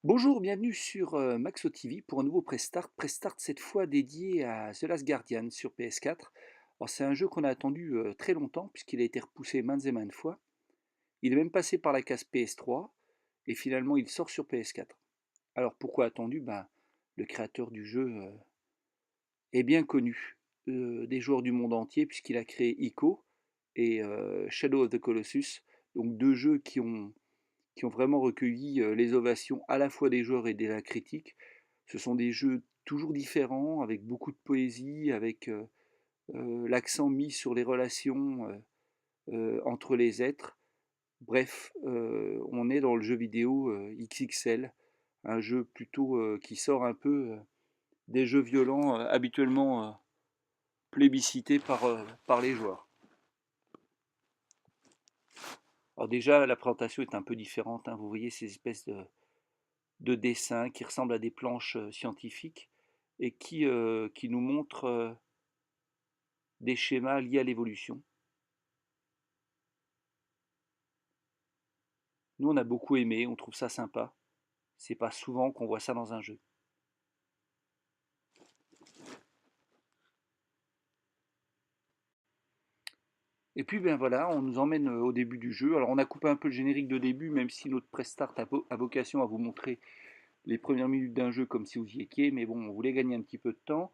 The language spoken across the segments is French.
Bonjour, bienvenue sur Maxo TV pour un nouveau Prestart. Prestart cette fois dédié à The Last Guardian sur PS4. Alors c'est un jeu qu'on a attendu très longtemps puisqu'il a été repoussé maintes et maintes fois. Il est même passé par la case PS3 et finalement il sort sur PS4. Alors pourquoi attendu? Le créateur du jeu est bien connu des joueurs du monde entier puisqu'il a créé Ico et Shadow of the Colossus, donc deux jeux qui ont vraiment recueilli les ovations à la fois des joueurs et de la critique. Ce sont des jeux toujours différents, avec beaucoup de poésie, avec l'accent mis sur les relations entre les êtres. Bref, on est dans le jeu vidéo XXL, un jeu plutôt qui sort un peu des jeux violents habituellement plébiscités par les joueurs. Alors déjà, la présentation est un peu différente, hein. Vous voyez ces espèces de dessins qui ressemblent à des planches scientifiques et qui nous montrent des schémas liés à l'évolution. Nous, on a beaucoup aimé, on trouve ça sympa. C'est pas souvent qu'on voit ça dans un jeu. Et puis ben voilà, on nous emmène au début du jeu. Alors on a coupé un peu le générique de début, même si notre press start a vocation à vous montrer les premières minutes d'un jeu comme si vous y étiez, mais bon, on voulait gagner un petit peu de temps.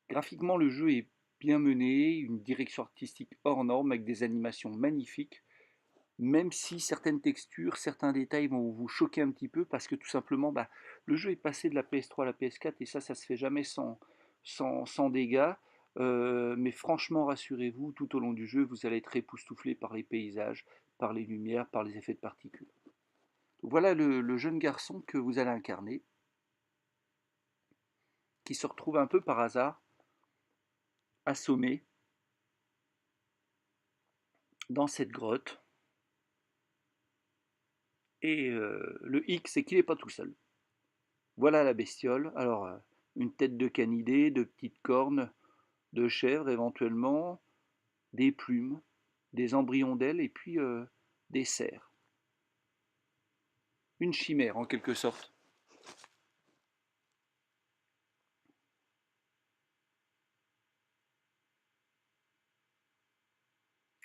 Graphiquement, le jeu est bien mené, une direction artistique hors norme avec des animations magnifiques. Même si certaines textures, certains détails vont vous choquer un petit peu parce que tout simplement, le jeu est passé de la PS3 à la PS4 et ça se fait jamais sans dégâts. Mais franchement, rassurez-vous, tout au long du jeu, vous allez être époustouflé par les paysages, par les lumières, par les effets de particules. Voilà le jeune garçon que vous allez incarner, qui se retrouve un peu par hasard, assommé, dans cette grotte. Et le hic, c'est qu'il n'est pas tout seul. Voilà la bestiole. Alors, une tête de canidé, de petites cornes, de chèvre éventuellement, des plumes, des embryons d'ailes et puis des cerfs. Une chimère en quelque sorte.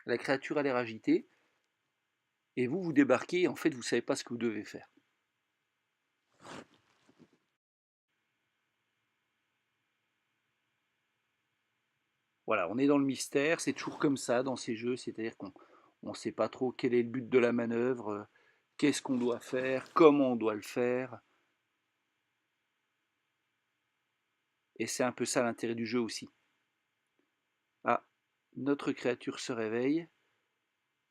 La créature a l'air agitée et vous débarquez et en fait vous ne savez pas ce que vous devez faire. Voilà, on est dans le mystère, c'est toujours comme ça dans ces jeux, c'est-à-dire qu'on ne sait pas trop quel est le but de la manœuvre, qu'est-ce qu'on doit faire, comment on doit le faire. Et c'est un peu ça l'intérêt du jeu aussi. Ah, notre créature se réveille.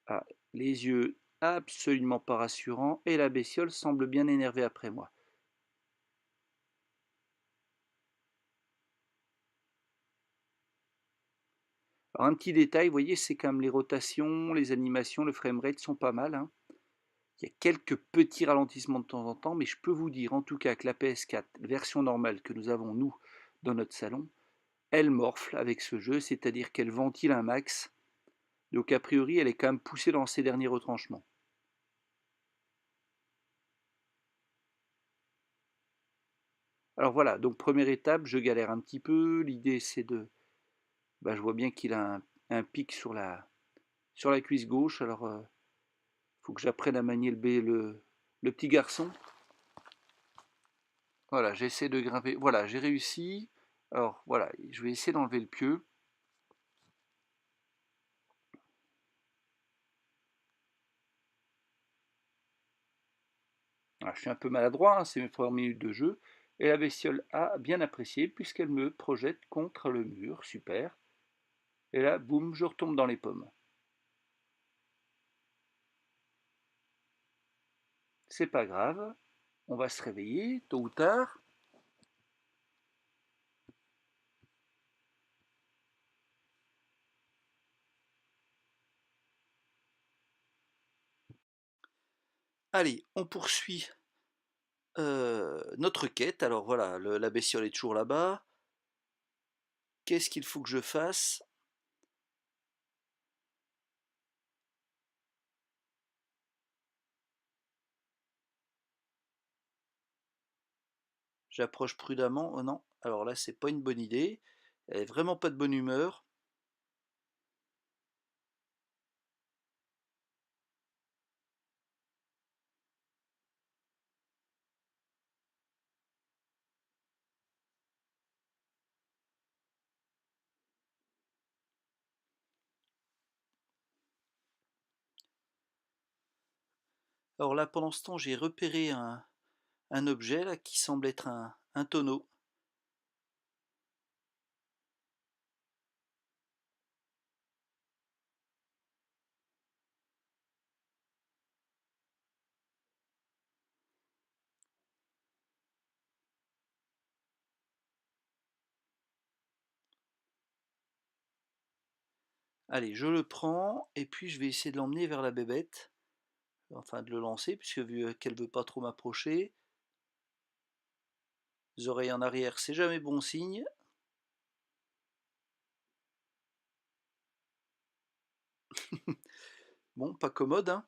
Ah, les yeux absolument pas rassurants et la bestiole semble bien énervée après moi. Alors un petit détail, vous voyez, c'est comme les rotations, les animations, le framerate sont pas mal, hein. Il y a quelques petits ralentissements de temps en temps, mais je peux vous dire en tout cas que la PS4, version normale que nous avons nous dans notre salon, elle morfle avec ce jeu, c'est-à-dire qu'elle ventile un max. Donc a priori, elle est quand même poussée dans ses derniers retranchements. Alors voilà, donc première étape, je galère un petit peu. L'idée c'est je vois bien qu'il a un pic sur la cuisse gauche. Alors faut que j'apprenne à manier le petit garçon. Voilà, j'essaie de grimper. Voilà, j'ai réussi. Alors voilà, je vais essayer d'enlever le pieu. Alors, je suis un peu maladroit, hein, c'est mes premières minutes de jeu. Et la bestiole a bien apprécié puisqu'elle me projette contre le mur. Super. Et là, boum, je retombe dans les pommes. C'est pas grave. On va se réveiller tôt ou tard. Allez, on poursuit notre quête. Alors voilà, la bestiole est toujours là-bas. Qu'est-ce qu'il faut que je fasse? J'approche prudemment. Oh non, alors là, c'est pas une bonne idée. Elle est vraiment pas de bonne humeur. Alors là, pendant ce temps, j'ai repéré un objet là qui semble être un tonneau. Allez, je le prends et puis je vais essayer de l'emmener vers la bébête. Enfin, de le lancer, puisque vu qu'elle veut pas trop m'approcher. Les oreilles en arrière, c'est jamais bon signe. Bon, pas commode, hein.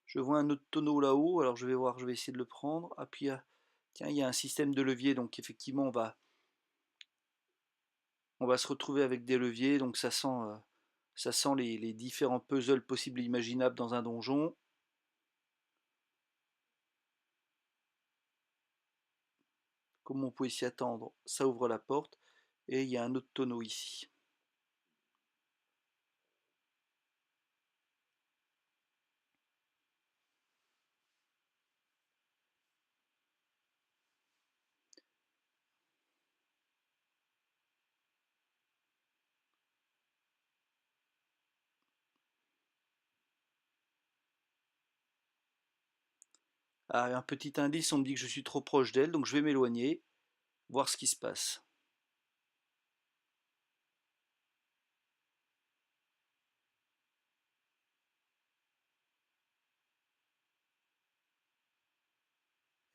Je vois un autre tonneau là-haut, alors je vais voir, je vais essayer de le prendre. Ah, puis, tiens, il y a un système de levier, donc effectivement, on va se retrouver avec des leviers, donc ça sent les différents puzzles possibles et imaginables dans un donjon. Comme on pouvait s'y attendre, ça ouvre la porte, et il y a un autre tonneau ici. Ah, un petit indice, on me dit que je suis trop proche d'elle, donc je vais m'éloigner, voir ce qui se passe.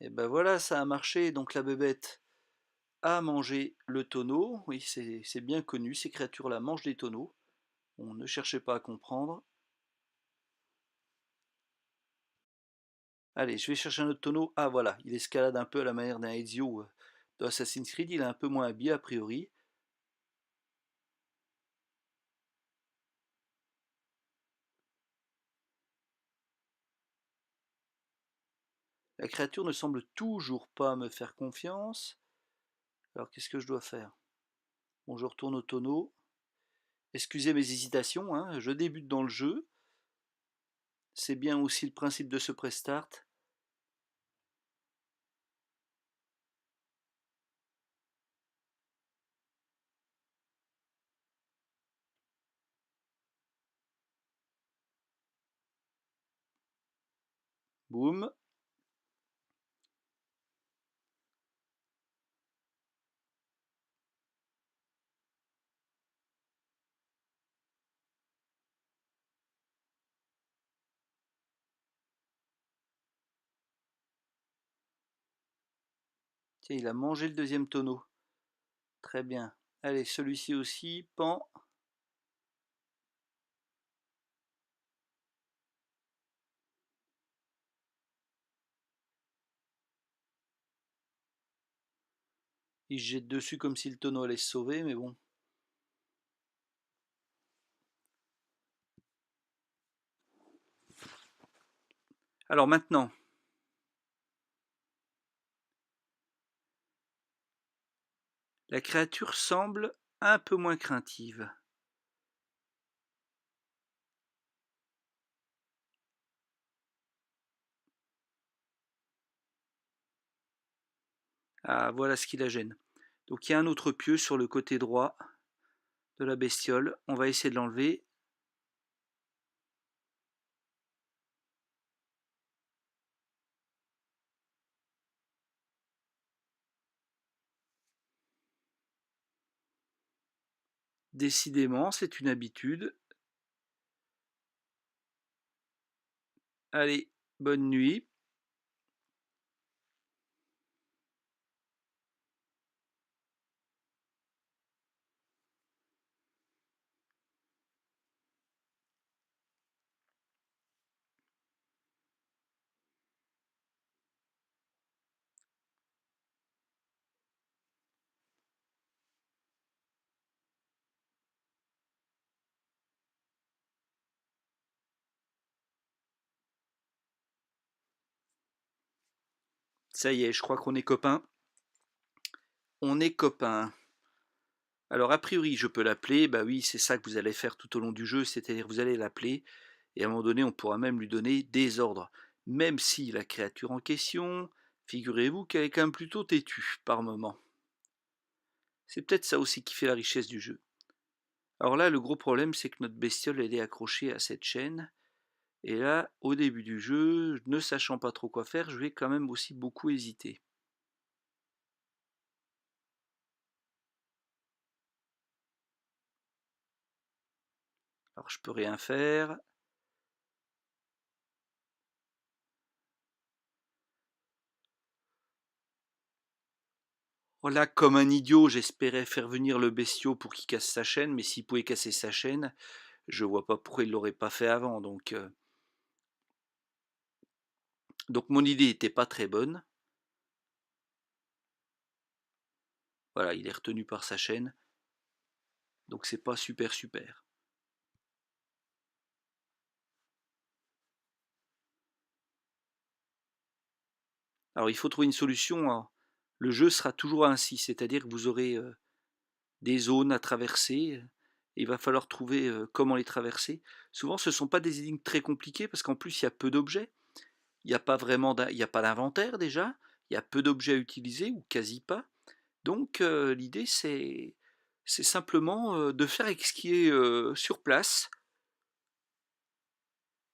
Et ben voilà, ça a marché, donc la bébête a mangé le tonneau. Oui, c'est bien connu, ces créatures-là mangent des tonneaux. On ne cherchait pas à comprendre. Allez, je vais chercher un autre tonneau. Ah voilà, il escalade un peu à la manière d'un Ezio de Assassin's Creed. Il est un peu moins habillé a priori. La créature ne semble toujours pas me faire confiance. Alors qu'est-ce que je dois faire? Bon, je retourne au tonneau. Excusez mes hésitations, hein, je débute dans le jeu. C'est bien aussi le principe de ce prestart. Boum. Tiens, il a mangé le deuxième tonneau. Très bien. Allez, celui-ci aussi, pan. Il se jette dessus comme si le tonneau allait se sauver, mais bon. Alors maintenant, la créature semble un peu moins craintive. Ah, voilà ce qui la gêne. Donc il y a un autre pieu sur le côté droit de la bestiole. On va essayer de l'enlever. Décidément, c'est une habitude. Allez, bonne nuit. Ça y est, je crois qu'on est copains. On est copains. Alors a priori, je peux l'appeler, bah oui, c'est ça que vous allez faire tout au long du jeu, c'est-à-dire vous allez l'appeler, et à un moment donné, on pourra même lui donner des ordres. Même si la créature en question, figurez-vous qu'elle est quand même plutôt têtue par moment. C'est peut-être ça aussi qui fait la richesse du jeu. Alors là, le gros problème, c'est que notre bestiole, elle est accrochée à cette chaîne, et là, au début du jeu, ne sachant pas trop quoi faire, je vais quand même aussi beaucoup hésiter. Alors je peux rien faire. Voilà, comme un idiot, j'espérais faire venir le bestiau pour qu'il casse sa chaîne, mais s'il pouvait casser sa chaîne, je vois pas pourquoi il l'aurait pas fait avant. Donc mon idée était pas très bonne. Voilà, il est retenu par sa chaîne, donc c'est pas super super. Alors il faut trouver une solution, hein. Le jeu sera toujours ainsi, c'est-à-dire que vous aurez des zones à traverser. Et il va falloir trouver comment les traverser. Souvent, ce ne sont pas des énigmes très compliquées parce qu'en plus, il y a peu d'objets. Il n'y a pas vraiment il y a pas d'inventaire déjà. Il y a peu d'objets à utiliser ou quasi pas. Donc l'idée, c'est simplement de faire avec ce qui est sur place,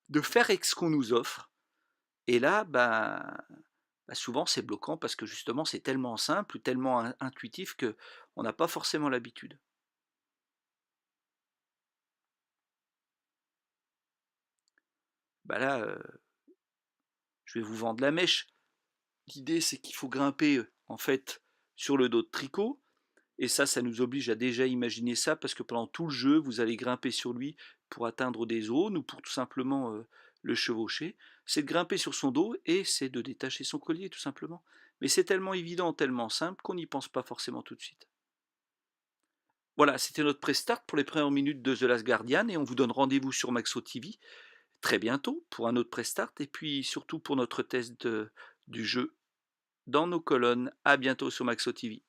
de faire avec ce qu'on nous offre. Et là, bah, souvent, c'est bloquant parce que justement, c'est tellement simple, tellement intuitif que on n'a pas forcément l'habitude. Bah là, je vais vous vendre la mèche. L'idée, c'est qu'il faut grimper en fait sur le dos de Tricot. Et ça nous oblige à déjà imaginer ça parce que pendant tout le jeu, vous allez grimper sur lui pour atteindre des zones ou pour tout simplement le chevaucher. C'est de grimper sur son dos et c'est de détacher son collier tout simplement. Mais c'est tellement évident, tellement simple qu'on n'y pense pas forcément tout de suite. Voilà, c'était notre pré-start pour les premières minutes de The Last Guardian et on vous donne rendez-vous sur Maxo TV très bientôt pour un autre pré-start et puis surtout pour notre test du jeu dans nos colonnes. À bientôt sur Maxo TV.